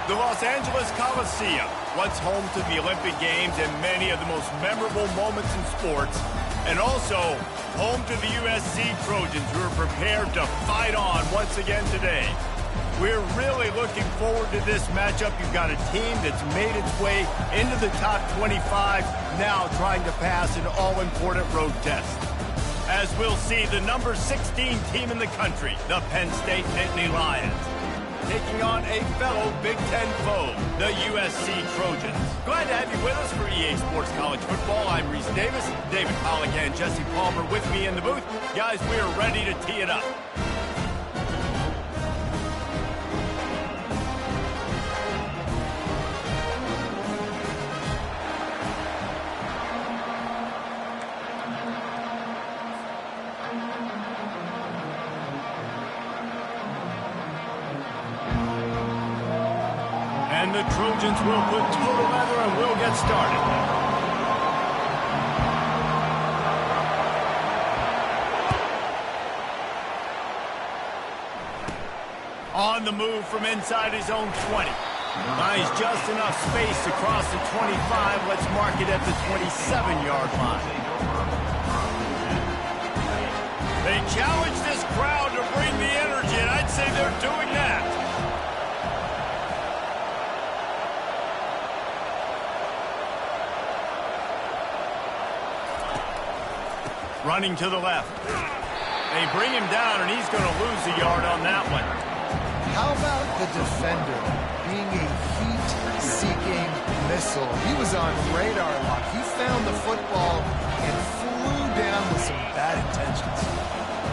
The Los Angeles Coliseum, once home to the Olympic Games and many of the most memorable moments in sports, and also home to the USC Trojans, who are prepared to fight on once again today. We're really looking forward to this matchup. You've got a team that's made its way into the top 25, now trying to pass an all-important road test. As we'll see, the number 16 team in the country, the Penn State Nittany Lions, taking on a fellow Big Ten foe, the USC Trojans. Glad to have you with us for EA Sports College Football. I'm Reese Davis, David Pollack and Jesse Palmer with me in the booth. Guys, we are ready to tee it up. And the Trojans will put total leather and we'll get started. On the move from inside his own 20. Finds just enough space to cross the 25. Let's mark it at the 27-yard line. They challenge this crowd to bring the energy, and I'd say they're doing that. Running to the left. They bring him down, and he's going to lose a yard on that one. How about the defender being a heat-seeking missile? He was on radar lock. He found the football and flew down with some bad intentions.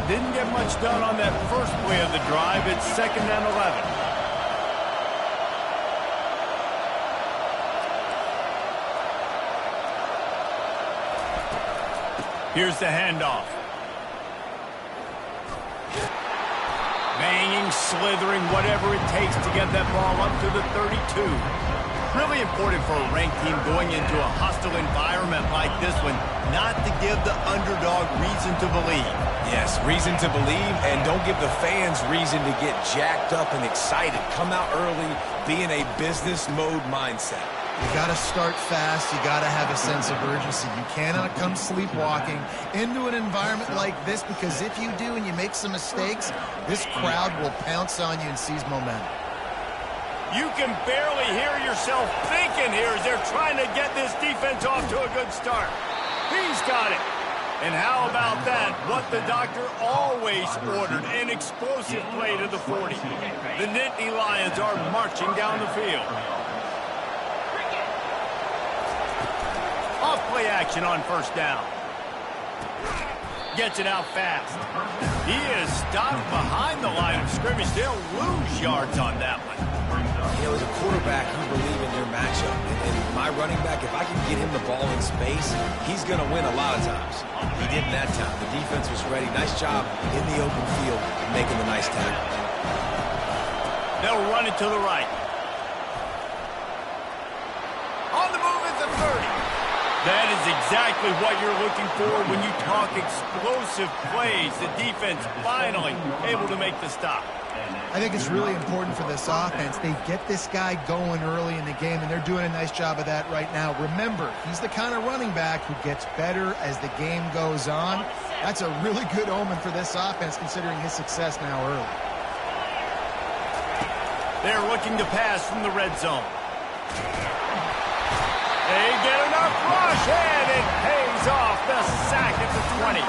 Didn't get much done on that first play of the drive. It's 2nd and 11. Here's the handoff. Banging, slithering, whatever it takes to get that ball up to the 32. Really important for a ranked team going into a hostile environment like this one, not to give the underdog reason to believe. Yes, reason to believe, and don't give the fans reason to get jacked up and excited. Come out early, be in a business mode mindset. You got to start fast. You got to have a sense of urgency. You cannot come sleepwalking into an environment like this, because if you do and you make some mistakes, this crowd will pounce on you and seize momentum. You can barely hear yourself thinking here as they're trying to get this defense off to a good start. He's got it. And how about that? What the doctor always ordered, an explosive play to the 40. The Nittany Lions are marching down the field. Off play action on first down. Gets it out fast. He is stopped behind the line of scrimmage. They'll lose yards on that one. You know, as a quarterback, you believe in your matchup. And my running back, if I can get him the ball in space, he's going to win a lot of times. He didn't that time. The defense was ready. Nice job in the open field making the nice tackle. They'll run it to the right. On the move at the 30. That is exactly what you're looking for when you talk explosive plays. The defense finally able to make the stop. I think it's really important for this offense. They get this guy going early in the game, and they're doing a nice job of that right now. Remember, he's the kind of running back who gets better as the game goes on. That's a really good omen for this offense, considering his success now early. They're looking to pass from the red zone. They get enough rush, and it pays off. The sack at the 20.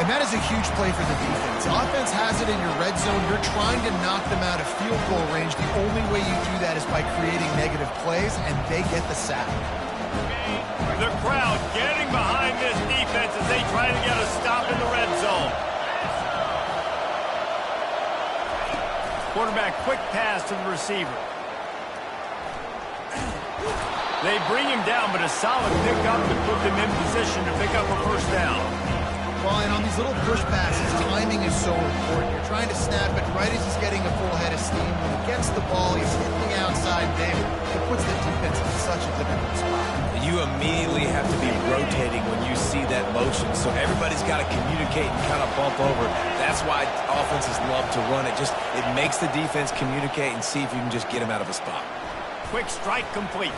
And that is a huge play for the defense. Offense has it in your red zone. You're trying to knock them out of field goal range. The only way you do that is by creating negative plays, and they get the sack. The crowd getting behind this defense as they try to get a stop in the red zone. Quarterback quick pass to the receiver. They bring him down, but a solid pickup to put them in position to pick up a first down. Well, and on these little push passes, timing is so important. You're trying to snap it right as he's getting a full head of steam. When he gets the ball, he's hitting the outside there. It puts the defense in such a difficult spot. You You immediately have to be rotating when you see that motion, so everybody's got to communicate and kind of bump over. That's why offenses love to run it. It makes the defense communicate and see if you can just get him out of a spot. Quick strike complete.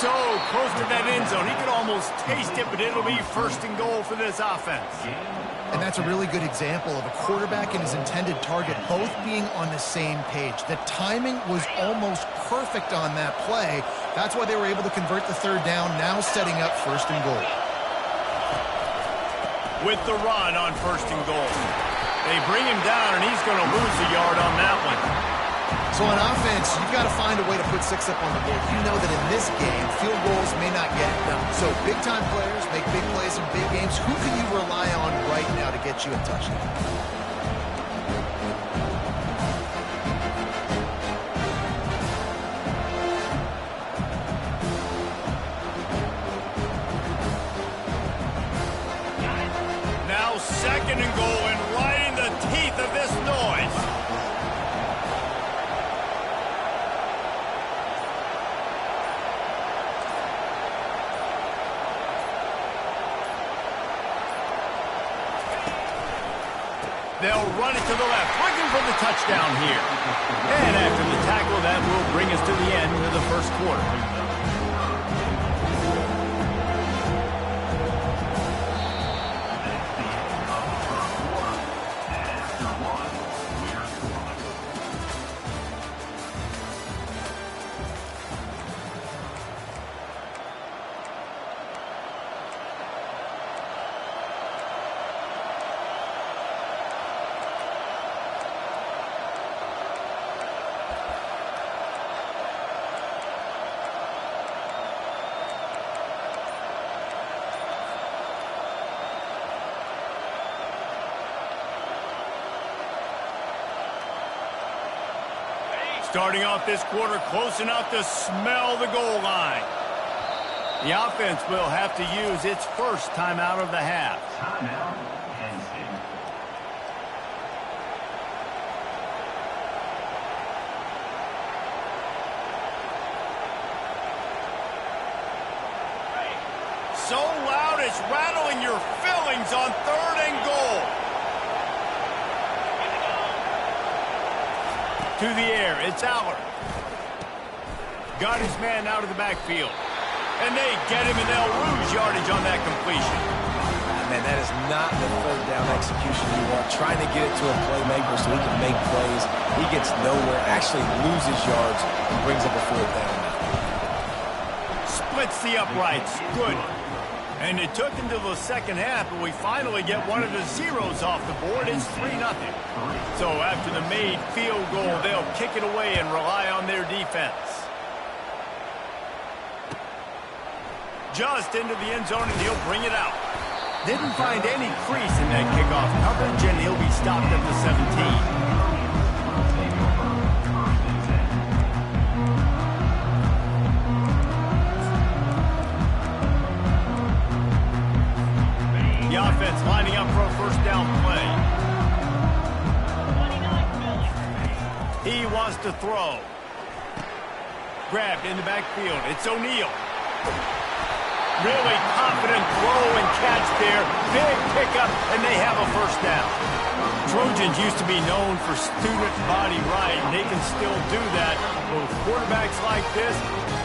So close to that end zone. He could almost taste it, but it'll be first and goal for this offense. And that's a really good example of a quarterback and his intended target both being on the same page. The timing was almost perfect on that play. That's why they were able to convert the third down, now setting up first and goal. With the run on first and goal. They bring him down, and he's going to lose a yard on that one. So on offense, you've got to find a way to put 6 up on the board. You know that in this game, field goals may not get it done. So big-time players make big plays in big games. Who can you rely on right now to get you a touchdown? Now second and goal, and right in the teeth of this noise. They'll run it to the left, looking for the touchdown here. And after the tackle, that will bring us to the end of the first quarter. Starting off this quarter close enough to smell the goal line. The offense will have to use its first timeout of the half. Timeout, Penn State. So loud it's rattling your fillings on third and goal. To the air, it's Aller. Got his man out of the backfield. And they get him, and they'll lose yardage on that completion. Man, that is not the third down execution you want. Trying to get it to a playmaker so he can make plays. He gets nowhere, actually loses yards, and brings up a fourth down. Splits the uprights. Good. And it took until the second half, but we finally get one of the zeros off the board. It's 3-0. So after the made field goal, they'll kick it away and rely on their defense. Just into the end zone, and he'll bring it out. Didn't find any crease in that kickoff coverage, and he'll be stopped at the 17. The offense lining up for a first down play. He wants to throw. Grabbed in the backfield. It's O'Neal. Really confident throw and catch there. Big pickup, and they have a first down. Trojans used to be known for student body right, and they can still do that. But with quarterbacks like this,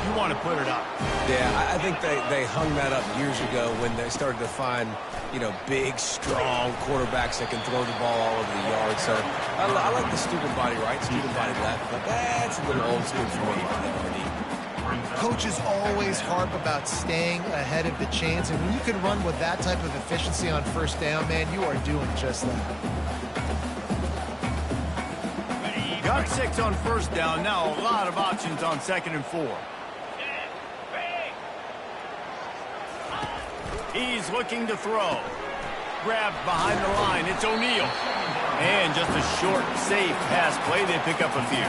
you want to put it up. Yeah, I think they hung that up years ago when they started to find, big, strong quarterbacks that can throw the ball all over the yard. So I like the student body right, student body left, but that's a little old school for me. Coaches always harp about staying ahead of the chance, and when you can run with that type of efficiency on first down, man, you are doing just that. Got 6 on first down. Now a lot of options on 2nd and 4. He's looking to throw. Grabbed behind the line. It's O'Neal. And just a short, safe pass play. They pick up a few.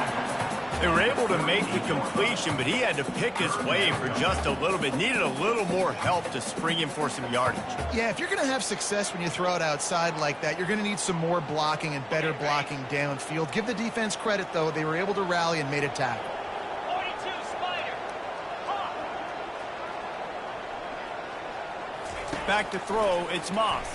They were able to make the completion, but he had to pick his way for just a little bit. Needed a little more help to spring him for some yardage. Yeah, if you're going to have success when you throw it outside like that, you're going to need some more blocking and better blocking downfield. Give the defense credit, though. They were able to rally and made a tackle. Back to throw, it's Moss.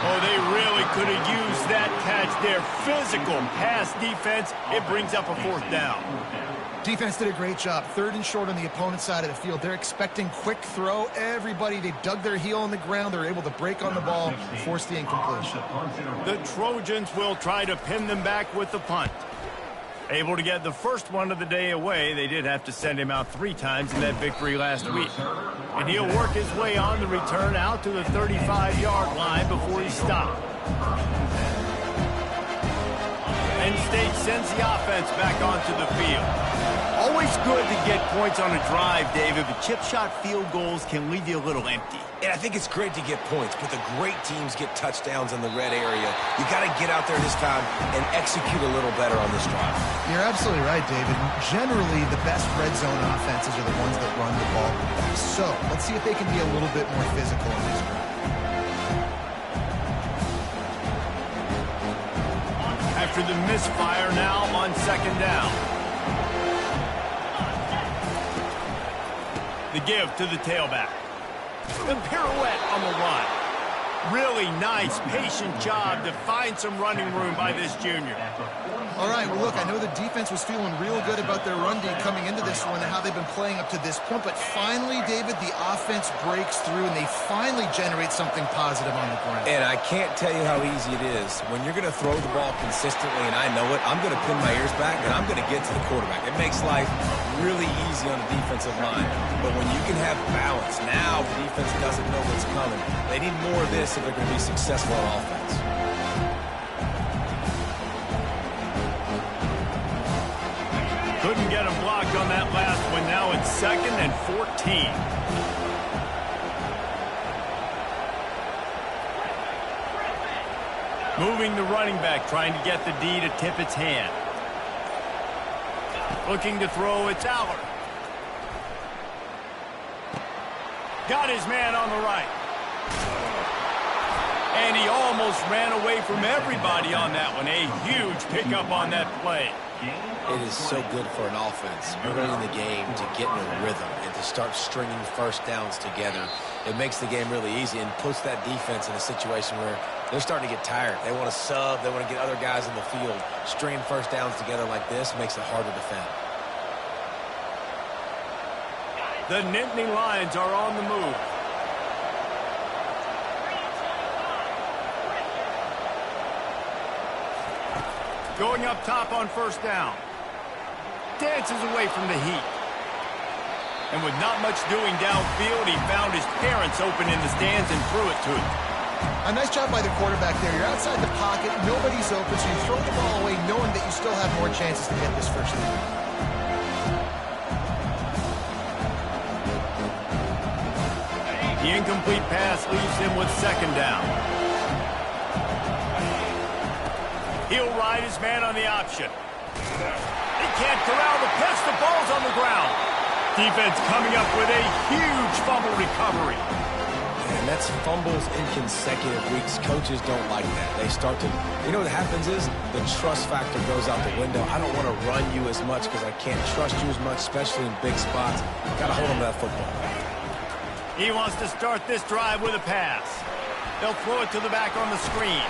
Oh, they really could have used that catch there. Physical pass defense. It brings up a 4th down. Defense did a great job. 3rd and short on the opponent's side of the field. They're expecting quick throw. Everybody, they dug their heel on the ground. They're able to break on the ball, force the incompletion. The Trojans will try to pin them back with the punt. Able to get the first one of the day away. They did have to send him out 3 times in that victory last week. And he'll work his way on the return out to the 35-yard line before he stopped. Penn State sends the offense back onto the field. Always good to get points on a drive, David, but chip shot field goals can leave you a little empty. And I think it's great to get points, but the great teams get touchdowns in the red area. You got to get out there this time and execute a little better on this drive. You're absolutely right, David. Generally, the best red zone offenses are the ones that run the ball the best. So let's see if they can be a little bit more physical in this drive. After the misfire now on 2nd down. The give to the tailback. The pirouette on the run. Really nice, patient job to find some running room by this junior. All right, well, look, I know the defense was feeling real good about their run D coming into this one and how they've been playing up to this point, but finally, David, the offense breaks through and they finally generate something positive on the ground. And I can't tell you how easy it is. When you're going to throw the ball consistently, and I know it, I'm going to pin my ears back and I'm going to get to the quarterback. It makes life really easy on the defensive line. But when you can have balance, now the defense doesn't know what's coming. They need more of this if they're going to be successful on offense. Couldn't get him blocked on that last one. Now it's 2nd and 14. Moving the running back, trying to get the D to tip its hand. Looking to throw, it's Allard. Got his man on the right. And he almost ran away from everybody on that one. A huge pickup on that play. It is so good for an offense early in the game to get in a rhythm and to start stringing 1st downs together. It makes the game really easy and puts that defense in a situation where they're starting to get tired. They want to sub. They want to get other guys in the field. Stringing 1st downs together like this makes it hard to defend. The Nittany Lions are on the move. Going up top on 1st down. Dances away from the heat. And with not much doing downfield, he found his parents open in the stands and threw it to him. A nice job by the quarterback there. You're outside the pocket, nobody's open, so you throw the ball away knowing that you still have more chances to get this 1st down. The incomplete pass leaves him with 2nd down. He'll ride his man on the option. He can't corral the pitch. The ball's on the ground. Defense coming up with a huge fumble recovery. And that's fumbles in consecutive weeks. Coaches don't like that. They start to, you know what happens is the trust factor goes out the window. I don't want to run you as much because I can't trust you as much, especially in big spots. Got to hold on to that football. He wants to start this drive with a pass. They'll throw it to the back on the screen.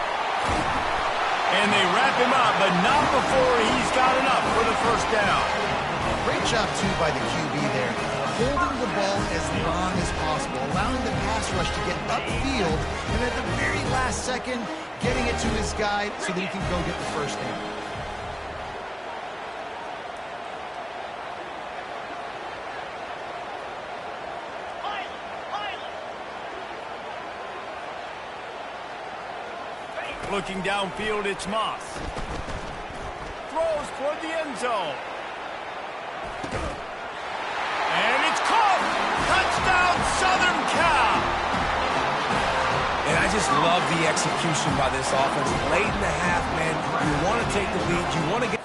And they wrap him up, but not before he's got enough for the 1st down. Great job, too, by the QB there. Holding the ball as long as possible, allowing the pass rush to get upfield, and at the very last second, getting it to his guy so that he can go get the 1st down. Looking downfield, it's Moss. Throws toward the end zone. And it's caught! Touchdown, Southern Cal! And I just love the execution by this offense. Late in the half, man, you want to take the lead. You want to get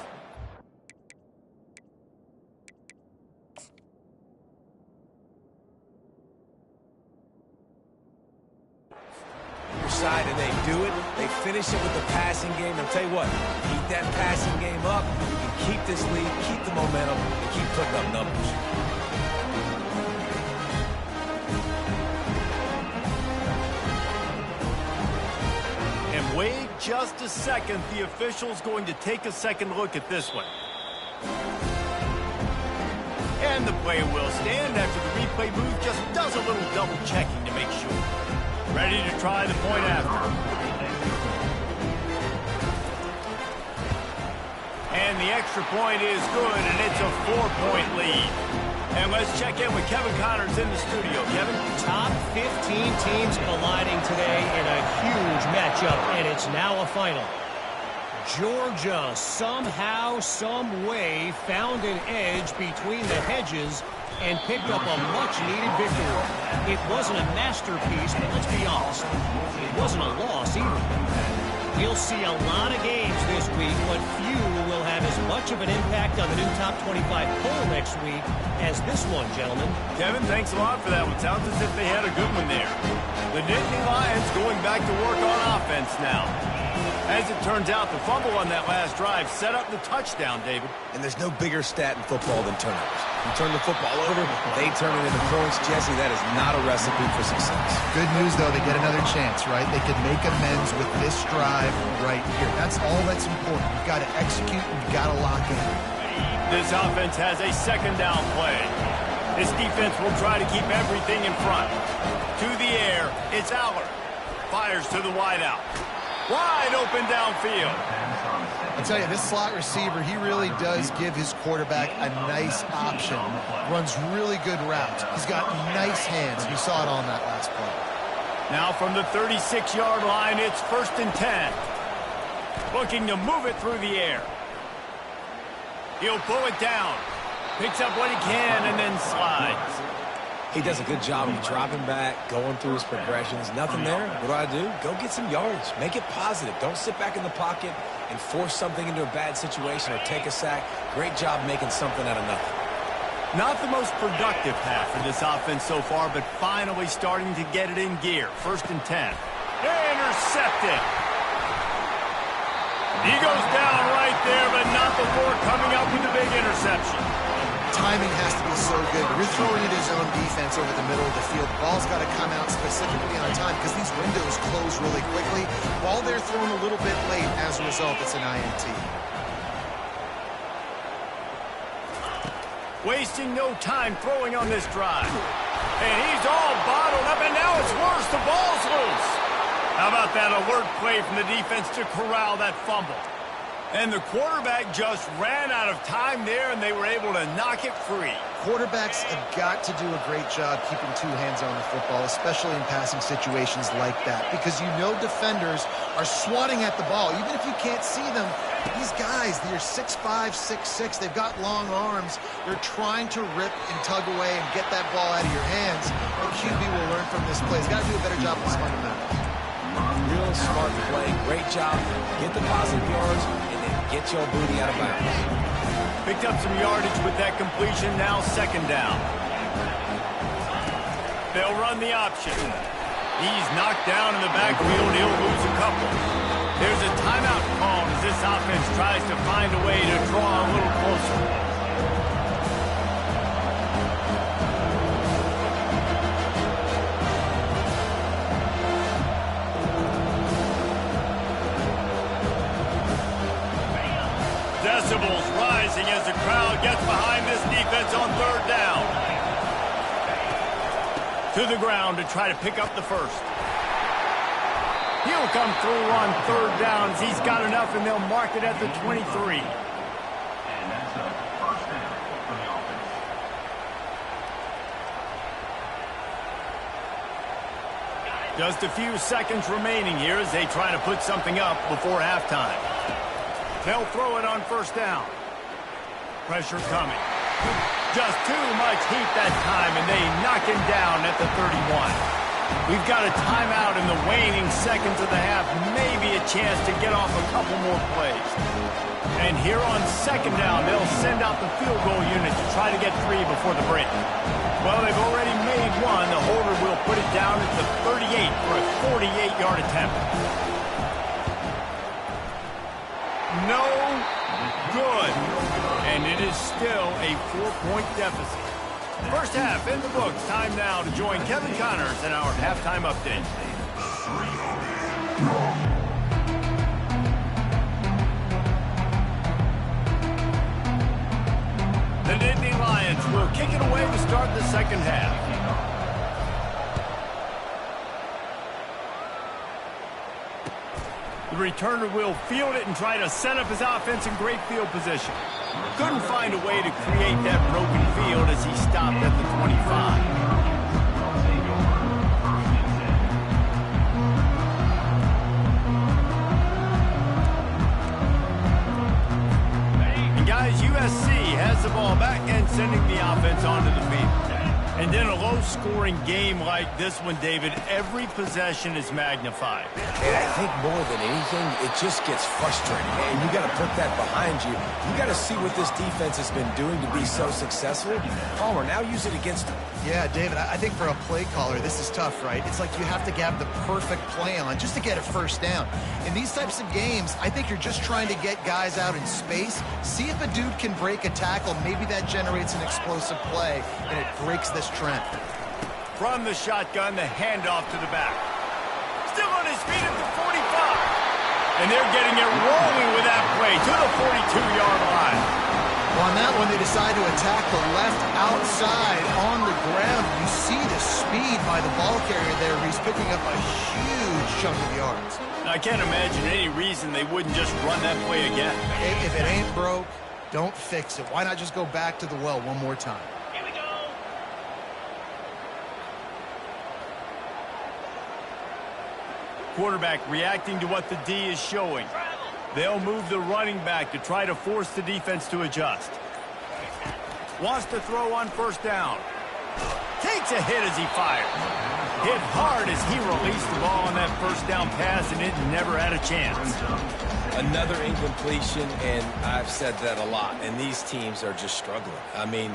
side, and they do it. They finish it with the passing game. And I'll tell you what, keep that passing game up. You can keep this lead, keep the momentum, and keep putting up numbers. just a second. The official's going to take a second look at this one. And the play will stand after the replay booth just does a little double checking to make sure. Ready to try the point after. And the extra point is good, and it's a 4-point lead. And let's check in with Kevin Connors in the studio. Kevin? Top 15 teams colliding today in a huge matchup, and it's now a final. Georgia somehow, some way found an edge between the hedges and picked up a much-needed victory. It wasn't a masterpiece, but let's be honest, it wasn't a loss either. We'll see a lot of games this week, but few will have as much of an impact on the new top 25 poll next week as this one, gentlemen. Kevin, thanks a lot for that one. Sounds as if they had a good one there. The Nittany Lions going back to work on offense now. As it turns out, the fumble on that last drive set up the touchdown, David. And there's no bigger stat in football than turnovers. You turn the football over, they turn it into points. Jesse, that is not a recipe for success. Good news, though, they get another chance, right? They could make amends with this drive right here. That's all that's important. You've got to execute and you've got to lock in. This offense has a second down play. This defense will try to keep everything in front. To the air, it's Allard. Fires to the wideout. Wide open downfield. I'll tell you, this slot receiver, he really does give his quarterback a nice option. Runs really good routes. He's got nice hands. You saw it on that last play. Now from the 36-yard line, it's 1st and 10. Looking to move it through the air. He'll pull it down. Picks up what he can and then slides. He does a good job of dropping back, going through his progressions. Nothing there. What do? Go get some yards. Make it positive. Don't sit back in the pocket and force something into a bad situation or take a sack. Great job making something out of nothing. Not the most productive half for this offense so far, but finally starting to get it in gear. 1st and 10. Intercepted. He goes down right there, but not before coming up with a big interception. Timing has to be so good. You're throwing it his own defense over the middle of the field. The ball's got to come out specifically on time because these windows close really quickly. While they're thrown a little bit late, as a result, it's an INT. Wasting no time throwing on this drive. And he's all bottled up, and now it's worse. The ball's loose. How about that alert play from the defense to corral that fumble? And the quarterback just ran out of time there, and they were able to knock it free. Quarterbacks have got to do a great job keeping two hands on the football, especially in passing situations like that, because you know defenders are swatting at the ball. Even if you can't see them, these guys, they're 6'5", 6'6", they've got long arms. They're trying to rip and tug away and get that ball out of your hands. The QB will learn from this play. He's got to do a better job with his fundamentals. Real smart play. Great job. Get the positive yards and then get your booty out of bounds. Picked up some yardage with that completion. Now 2nd down. They'll run the option. He's knocked down in the backfield. He'll lose a couple. There's a timeout called as this offense tries to find a way to draw a little closer. Decibels rising as the crowd gets behind this defense on 3rd down. To the ground to try to pick up the first. He'll come through on 3rd down as he's got enough, and they'll mark it at the 23. And that's a 1st down for the offense. Just a few seconds remaining here as they try to put something up before halftime. They'll throw it on 1st down. Pressure coming. Just too much heat that time, and they knock him down at the 31. We've got a timeout in the waning seconds of the half. Maybe a chance to get off a couple more plays. And here on 2nd down, they'll send out the field goal unit to try to get 3 before the break. Well, they've already made one. The holder will put it down at the 38 for a 48-yard attempt. No good. And it is still a 4-point deficit. First half in the books. Time now to join Kevin Connors in our halftime update. start the second half. The returner will field it and try to set up his offense in great field position. Couldn't find a way to create that broken field as he stopped at the 25. Guys, USC has the ball back and sending the offense onto the field. And in a low-scoring game like this one, David, every possession is magnified. And I think more than anything, it just gets frustrating. And you got to put that behind you. You got to see what this defense has been doing to be so successful. Palmer, now use it against them. Yeah, David, I think for a play caller, this is tough, right? It's like you have to have the perfect play on just to get a first down. In these types of games, I think you're just trying to get guys out in space, see if a dude can break a tackle. Maybe that generates an explosive play, and it breaks this trend. From the shotgun, the handoff to the back. Still on his feet at the 45. And they're getting it rolling with that play to the 42-yard line. Well, on that one, they decide to attack the left outside on the ground. You see the speed by the ball carrier there. He's picking up a huge chunk of yards. I can't imagine any reason they wouldn't just run that play again. If it ain't broke, don't fix it. Why not just go back to the well one more time? Here we go. Quarterback reacting to what the D is showing. They'll move the running back to try to force the defense to adjust. Wants to throw on first down. Takes a hit as he fires. Hit hard as he released the ball on that first down pass, and it never had a chance. Another incompletion, and I've said that a lot, and these teams are just struggling. I mean,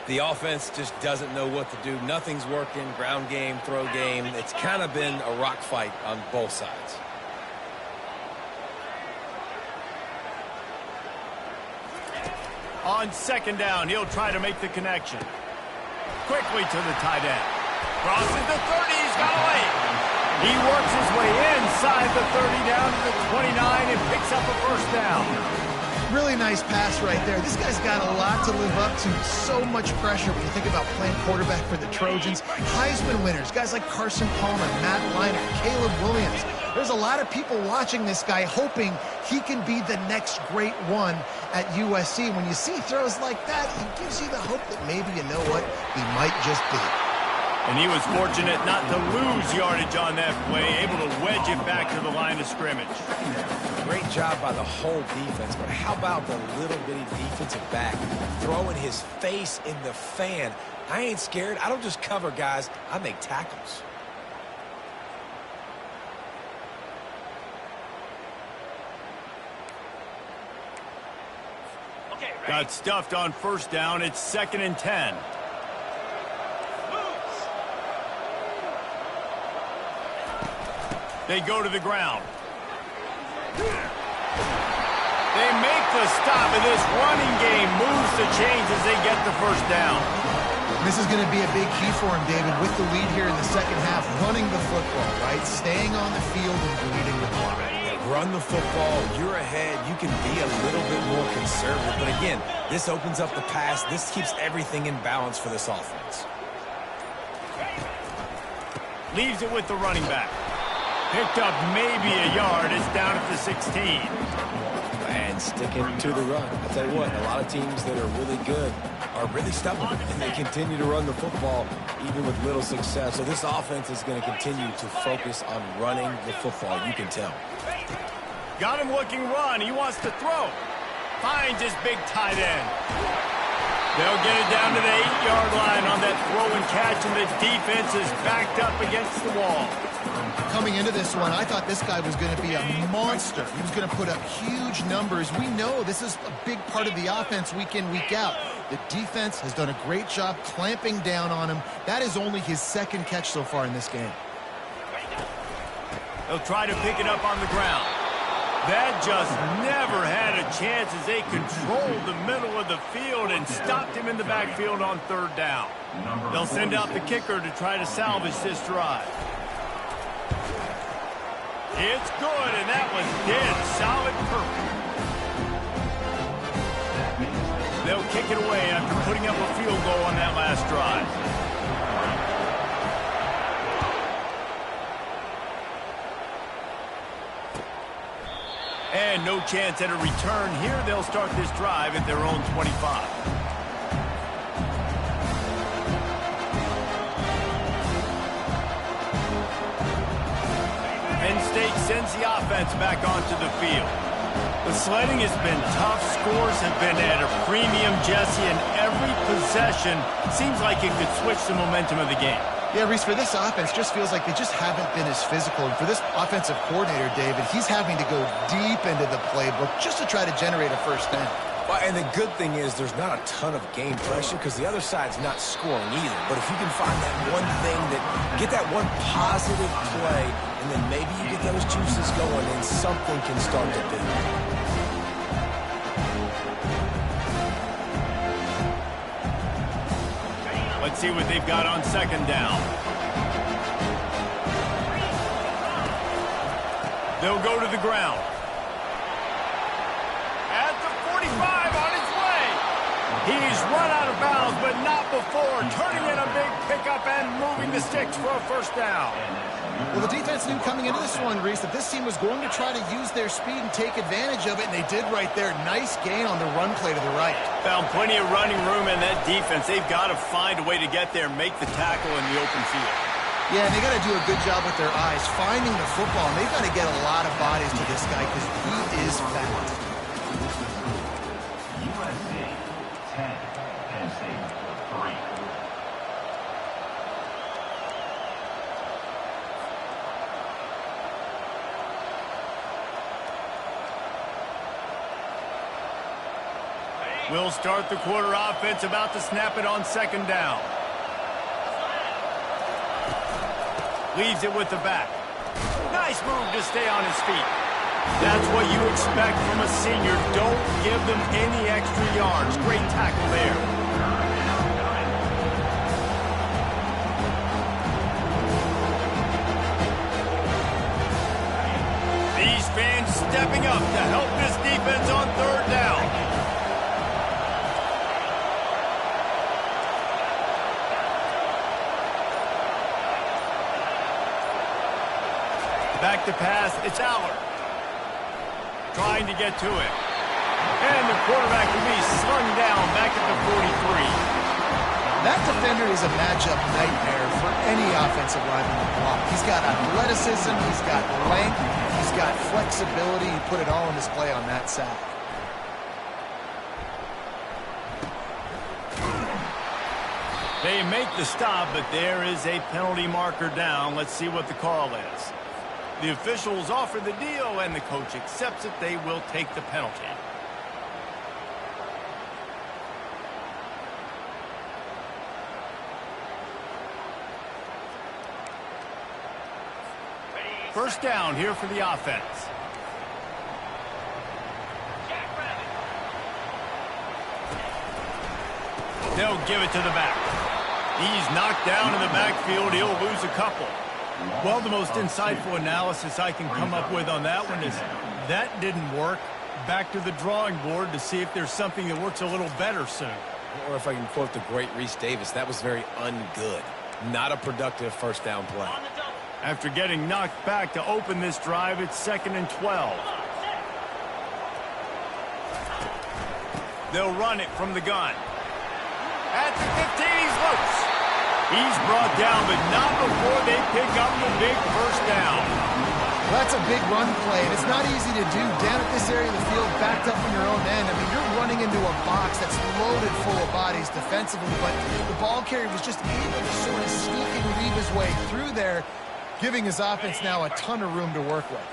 the offense just doesn't know what to do. Nothing's working. Ground game, throw game. It's kind of been a rock fight on both sides. On second down, he'll try to make the connection. Quickly to the tight end. Crosses the 30, he's got away. He works his way inside the 30 down to the 29 and picks up a first down. Really nice pass right there. This guy's got a lot to live up to. So much pressure when you think about playing quarterback for the Trojans. Heisman winners, guys like Carson Palmer, Matt Leinart, Caleb Williams. There's a lot of people watching this guy hoping he can be the next great one at USC. When you see throws like that, it gives you the hope that maybe, you know what, he might just be. And he was fortunate not to lose yardage on that play, able to wedge it back to the line of scrimmage. Great job by the whole defense, but how about the little bitty defensive back throwing his face in the fan? I ain't scared. I don't just cover guys. I make tackles. Got stuffed on first down. It's 2nd and 10. They go to the ground. They make the stop, and this running game moves the chains as they get the first down. This is going to be a big key for him, David, with the lead here in the second half, running the football, right? Staying on the field and bleeding the clock. Run the football, you're ahead, you can be a little bit more conservative. But again, this opens up the pass. This keeps everything in balance for this offense. Leaves it with the running back. Picked up maybe a yard. It's down at the 16. And sticking to the run. I'll tell you what, a lot of teams that are really good are really stubborn, and they continue to run the football even with little success. So this offense is going to continue to focus on running the football. You can tell. Got him looking run. He wants to throw. Finds his big tight end. They'll get it down to the 8-yard line on that throw and catch, and the defense is backed up against the wall. Coming into this one, I thought this guy was going to be a monster. He was going to put up huge numbers. We know this is a big part of the offense week in, week out. The defense has done a great job clamping down on him. That is only his 2nd catch so far in this game. They'll try to pick it up on the ground. That just never had a chance as they controlled the middle of the field and stopped him in the backfield on 3rd down. They'll send out the kicker to try to salvage this drive. It's good, and that was dead solid perfect. They'll kick it away after putting up a field goal on that last drive. And no chance at a return here. They'll start this drive at their own 25. Penn State sends the offense back onto the field. The sledding has been tough. Scores have been at a premium, Jesse, and every possession seems like it could switch the momentum of the game. Yeah, Reese, for this offense, just feels like they just haven't been as physical. And for this offensive coordinator, David, he's having to go deep into the playbook just to try to generate a first down. Well, and the good thing is there's not a ton of game pressure because the other side's not scoring either. But if you can find that one thing get that one positive play, and then maybe you get those juices going and something can start to build. Let's see what they've got on second down. They'll go to the ground. At the 45 on its way. He's run out of bounds, but not before. Turning in a big pickup and moving the sticks for a first down. Well, the defense knew coming into this one, Reese, that this team was going to try to use their speed and take advantage of it, and they did right there. Nice gain on the run play to the right. Found plenty of running room in that defense. They've got to find a way to get there, make the tackle in the open field. Yeah, and they got to do a good job with their eyes, finding the football, and they've got to get a lot of bodies to this guy because he is fat. USC 10, Penn State 3. We'll start the quarter offense, about to snap it on second down. Leaves it with the back. Nice move to stay on his feet. That's what you expect from a senior. Don't give them any extra yards. Great tackle there. These fans stepping up to help this defense on third down. Back to pass, it's Allard. Trying to get to it. And the quarterback will be slung down back at the 43. That defender is a matchup nightmare for any offensive lineman to block. He's got athleticism, he's got length, he's got flexibility. He put it all in display on that sack. They make the stop, but there is a penalty marker down. Let's see what the call is. The officials offer the deal, and the coach accepts it. They will take the penalty. First down here for the offense. They'll give it to the back. He's knocked down in the backfield. He'll lose a couple. Well, the most insightful analysis I can come up with on that one is that didn't work. Back to the drawing board to see if there's something that works a little better soon. Or if I can quote the great Reese Davis, that was very ungood. Not a productive first down play. After getting knocked back to open this drive, it's 2nd and 12. They'll run it from the gun. At the 15, he's loose. He's brought down, but not before they pick up the big first down. Well, that's a big run play, and it's not easy to do down at this area of the field, backed up from your own end. I mean, you're running into a box that's loaded full of bodies defensively, but the ball carrier was just able to sort of sneak and weave his way through there, giving his offense now a ton of room to work with.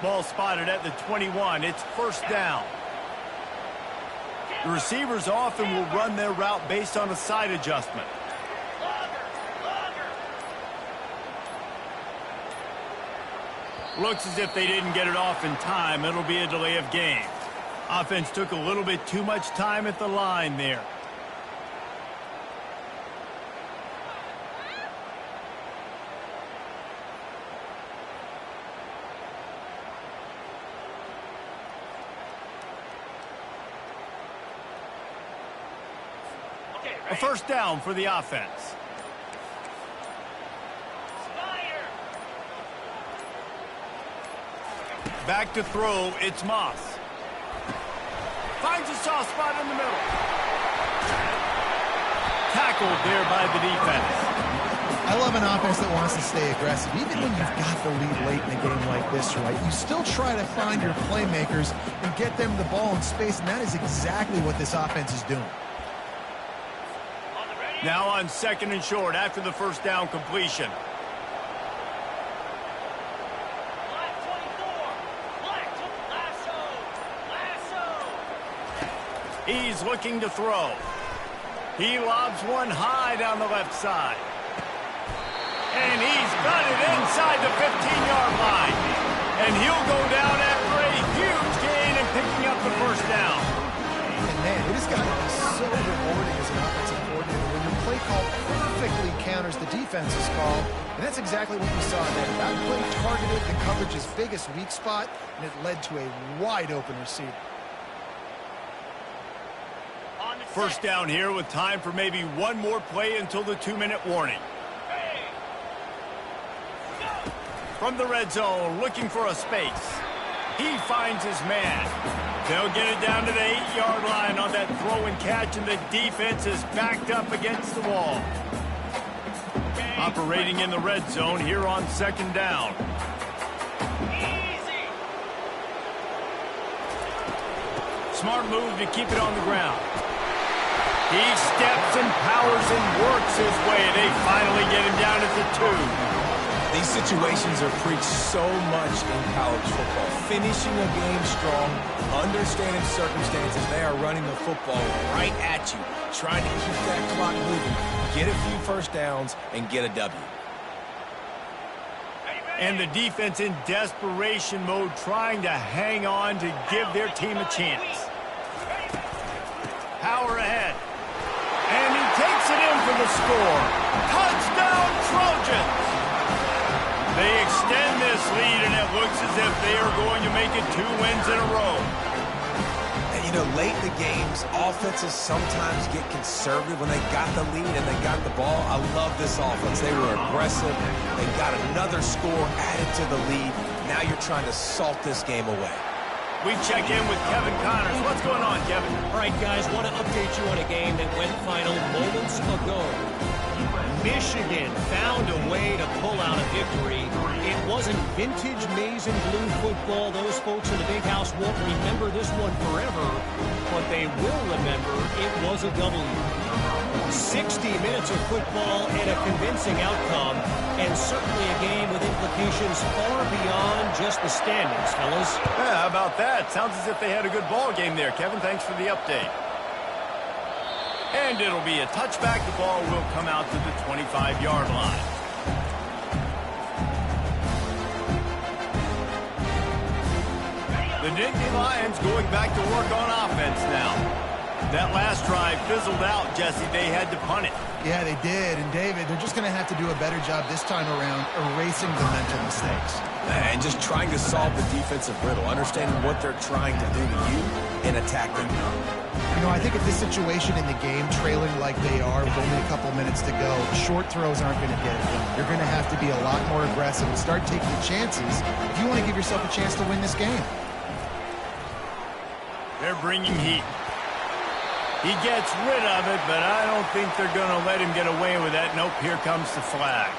Ball spotted at the 21. It's first down. The receivers often will run their route based on a side adjustment. Looks as if they didn't get it off in time. It'll be a delay of game. Offense took a little bit too much time at the line there. A first down for the offense. Back to throw, it's Moss. Finds a soft spot in the middle. Tackled there by the defense. I love an offense that wants to stay aggressive. Even when you've got the lead late in a game like this, right, you still try to find your playmakers and get them the ball in space, and that is exactly what this offense is doing. Now on 2nd and short after the first down completion. He's looking to throw. He lobs one high down the left side. And he's got it inside the 15-yard line. And he'll go down after a huge gain and picking up the first down. And man, it has got to be so rewarding as an offensive coordinator when your play call perfectly counters the defense's call. And that's exactly what we saw there. That play targeted the coverage's biggest weak spot, and it led to a wide-open receiver. First down here with time for maybe one more play until the 2-minute warning. From the red zone, looking for a space. He finds his man. They'll get it down to the 8-yard line on that throw and catch, and the defense is backed up against the wall. Operating in the red zone here on 2nd down. Smart move to keep it on the ground. He steps and powers and works his way. They finally get him down at the 2. These situations are preached so much in college football. Finishing a game strong, understanding circumstances. They are running the football right at you, trying to keep that clock moving, get a few first downs, and get a W. And the defense in desperation mode, trying to hang on to give their team a chance. Power ahead. And he takes it in for the score. Touchdown, Trojans! They extend this lead, and it looks as if they are going to make it 2 wins in a row. And, you know, late in the games, offenses sometimes get conservative when they got the lead and they got the ball. I love this offense. They were aggressive. They got another score added to the lead. Now you're trying to salt this game away. We check in with Kevin Connors. What's going on, Kevin? All right, guys, want to update you on a game that went final moments ago. Michigan found a way to pull out a victory. It wasn't vintage maize and blue football. Those folks in the big house won't remember this one forever, but they will remember it was a W. 60 minutes of football and a convincing outcome, and certainly a game with implications far beyond just the standings, fellas. Yeah, how about that? Sounds as if they had a good ball game there, Kevin. Thanks for the update. And it'll be a touchback. The ball will come out to the 25-yard line. The Nittany Lions going back to work on offense now. That last drive fizzled out, Jesse. They had to punt it. Yeah, they did. And, David, they're just going to have to do a better job this time around erasing the mental mistakes. And just trying to solve the defensive riddle, understanding what they're trying to do to you and attacking them. You know, I think at this situation in the game, trailing like they are with only a couple minutes to go, short throws aren't going to get it done. You're going to have to be a lot more aggressive and start taking chances if you want to give yourself a chance to win this game. They're bringing heat. He gets rid of it, but I don't think they're going to let him get away with that. Nope, here comes the flag.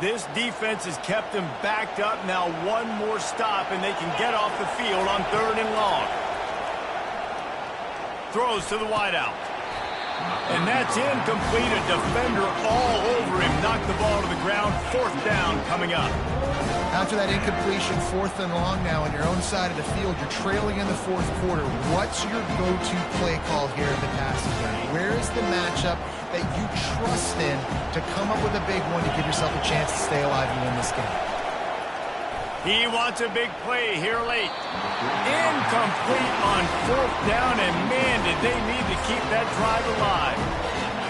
This defense has kept them backed up. Now one more stop, and they can get off the field on 3rd and long. Throws to the wideout. And that's incomplete. A defender all over him. Knocked the ball to the ground. 4th down coming up. After that incompletion, 4th and long now on your own side of the field, you're trailing in the 4th quarter. What's your go-to play call here in the passing game? Where is the matchup that you trust in to come up with a big one to give yourself a chance to stay alive and win this game? He wants a big play here late. Incomplete on 4th down, and man, did they need to keep that drive alive.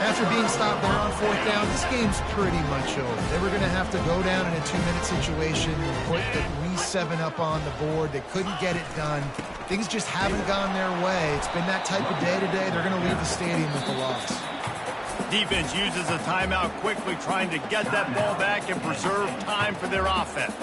After being stopped there on 4th down, this game's pretty much over. They were going to have to go down in a 2-minute situation, put at least 7 up on the board. They couldn't get it done. Things just haven't gone their way. It's been that type of day today. They're going to leave the stadium with the loss. Defense uses a timeout quickly, trying to get that ball back and preserve time for their offense.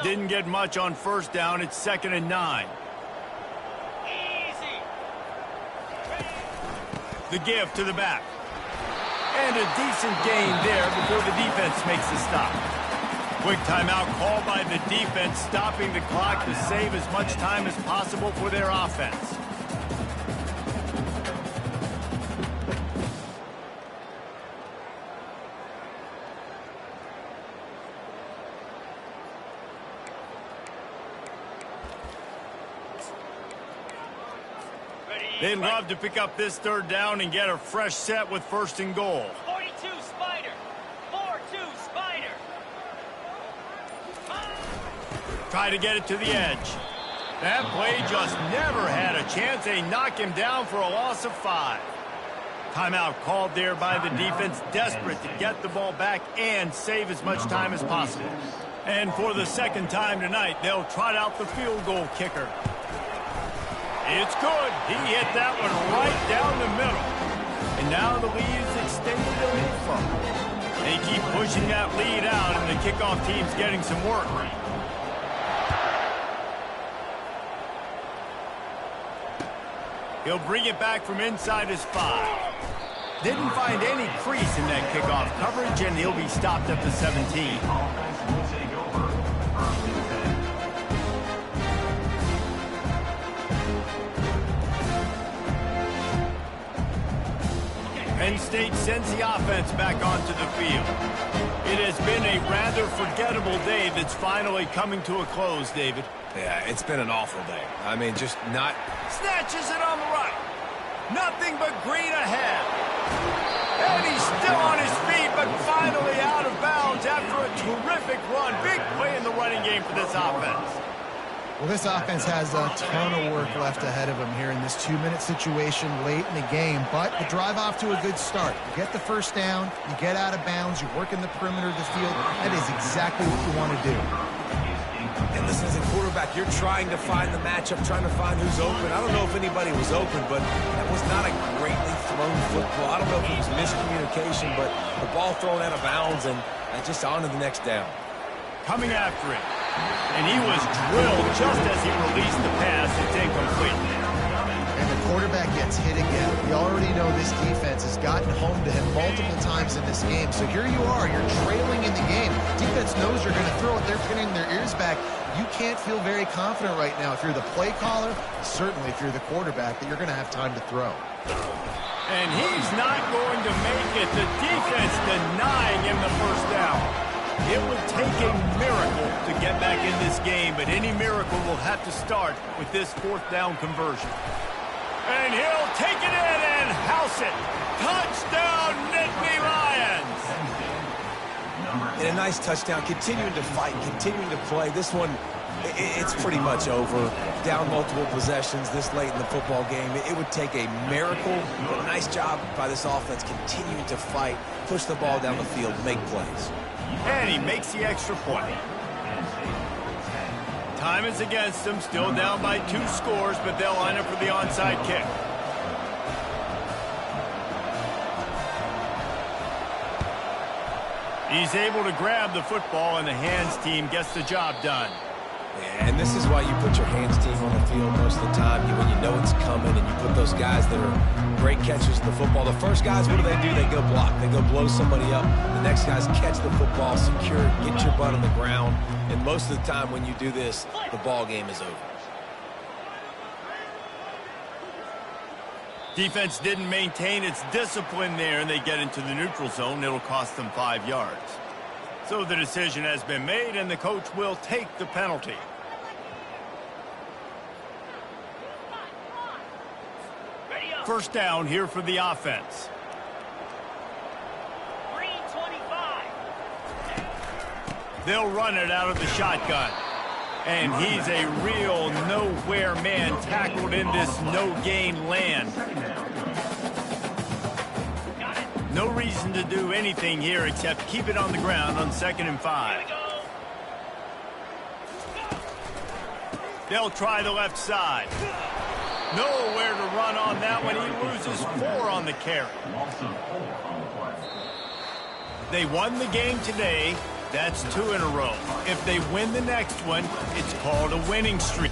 Didn't get much on 1st down. It's 2nd and 9. Easy. The give to the back. And a decent gain there before the defense makes the stop. Quick timeout called by the defense, stopping the clock to save as much time as possible for their offense. They'd love to pick up this 3rd down and get a fresh set with 1st and goal. 42 Spider. 4-2 Spider. Try to get it to the edge. That play just never had a chance. They knock him down for a loss of 5. Timeout called there by the defense, desperate to get the ball back and save as much time as possible. And for the 2nd time tonight, they'll trot out the field goal kicker. It's good. He hit that one right down the middle. And now the lead is extended a little further. They keep pushing that lead out, and the kickoff team's getting some work. He'll bring it back from inside his 5. Didn't find any crease in that kickoff coverage, and he'll be stopped at the 17. Penn State sends the offense back onto the field. It has been a rather forgettable day that's finally coming to a close, David. Yeah, it's been an awful day. I mean, just not... Snatches it on the right. Nothing but green ahead. And he's still on his feet, but finally out of bounds after a terrific run. Big play in the running game for this offense. Well, this offense has a ton of work left ahead of them here in this 2-minute situation late in the game, but the drive off to a good start. You get the 1st down, you get out of bounds, you work in the perimeter of the field. That is exactly what you want to do. And listen, as a quarterback, you're trying to find the matchup, trying to find who's open. I don't know if anybody was open, but that was not a greatly thrown football. I don't know if it was miscommunication, but the ball thrown out of bounds and just on to the next down. Coming after it. And he was drilled just as he released the pass. It's incomplete. And the quarterback gets hit again. We already know this defense has gotten home to him multiple times in this game. So here you are. You're trailing in the game. Defense knows you're going to throw it. They're pinning their ears back. You can't feel very confident right now if you're the play caller, certainly if you're the quarterback, that you're going to have time to throw. And he's not going to make it. The defense denying him the 1st down. It would take a miracle to get back in this game, but any miracle will have to start with this 4th down conversion. And he'll take it in and house it. Touchdown, Nittany Lions! And a nice touchdown, continuing to fight, continuing to play. This one, it's pretty much over. Down multiple possessions this late in the football game. It would take a miracle, but a nice job by this offense continuing to fight, push the ball down the field, make plays. And he makes the extra point. Time is against them, still down by 2 scores, but they'll line up for the onside kick. He's able to grab the football, and the hands team gets the job done. And this is why you put your hands team on the field most of the time. When you know it's coming and you put those guys that are great catchers of the football. The first guys, what do? They go block. They go blow somebody up. The next guys catch the football, secure it, get your butt on the ground. And most of the time when you do this, the ball game is over. Defense didn't maintain its discipline there, and they get into the neutral zone. It'll cost them 5 yards. So the decision has been made, and the coach will take the penalty. First down here for the offense. Green 25. They'll run it out of the shotgun. And he's a real nowhere man tackled in this no-gain land. No reason to do anything here except keep it on the ground on 2nd and 5. They'll try the left side. Nowhere to run on that one. He loses 4 on the carry. They won the game today. That's 2 in a row. If they win the next one, it's called a winning streak.